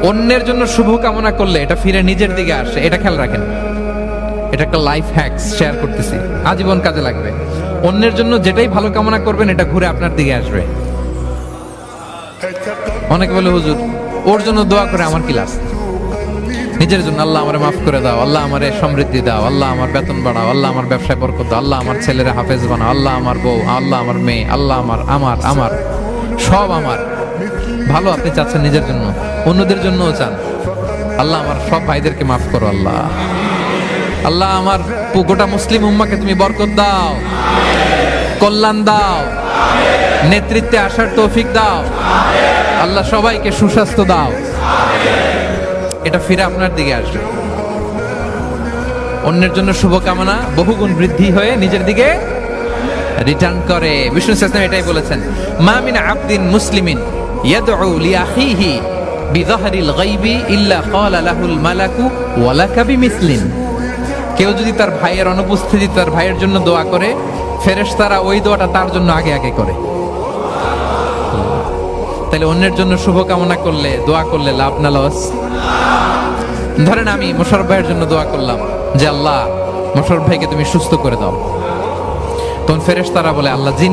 অন্যের জন্য শুভ কামনা করলে এটা ফিরে নিজের দিকে আসে, এটা খেয়াল রাখেন। এটা একটা লাইফ হ্যাকস শেয়ার করতেছি, আজীবন কাজে লাগবে। অন্যের জন্য যেটাই ভালো কামনা করবেন এটা ঘুরে আপনার দিকে আসবে। অনেকে বলে হুজুর ওর জন্য দোয়া করে আমার কি লাভ? নিজের জন্য আল্লাহ আমারে মাফ করে দাও, আল্লাহ আমারে সমৃদ্ধি দাও, আল্লাহ আমার বেতন বাড়াও, আল্লাহ আমার ব্যবসায় বরকত দাও, আল্লাহ আমার ছেলেরা হাফেজ বানাও, আল্লাহ আমার বউ, আল্লাহ আমার মেয়ে, আল্লাহ আমার আমার আমার সব আমার ভালো আপনি চাচ্ছেন নিজের জন্য, অন্যদের জন্যও চান। আল্লাহ আমার সব ভাইদেরকে মাফ করো, আল্লাহ আল্লাহ আমার গোটা মুসলিম উম্মাকে তুমি বরকত দাও, কল্যাণ দাও, নেতৃত্বে আসার তৌফিক দাও, আল্লাহ সবাইকে সুস্বাস্থ্য দাও। এটা ফিরে আপনার দিকে আসবে। অন্যের জন্য শুভকামনা বহুগুণ বৃদ্ধি হয়ে নিজের দিকে রিটার্ন করে। বিষ্ণু সাল্লাল্লাহু এটাই বলেছেন, মা মিন আবদিন মুসলিমিন ইয়াদউ লিআখিহি বিযাহরিল গায়বি ইল্লা ক্বালা লাহুল মালাকু ওয়া লাকা বিমিসলিন। কেউ যদি তার ভাইয়ের অনুপস্থিতি তার ভাইয়ের জন্য দোয়া করে, ফেরেশতারা ওই দোয়াটা তার জন্য আগে আগে করে। তাহলে অন্যের জন্য শুভকামনা করলে, দোয়া করলে লাভ না লস? ধরেন আমি মোশাররফ ভাইয়ের জন্য দোয়া করলাম যে আল্লাহ মোশাররফ ভাইকে তুমি সুস্থ করে দাও, তখন ফেরেশতারা বলে আল্লাহ যিনি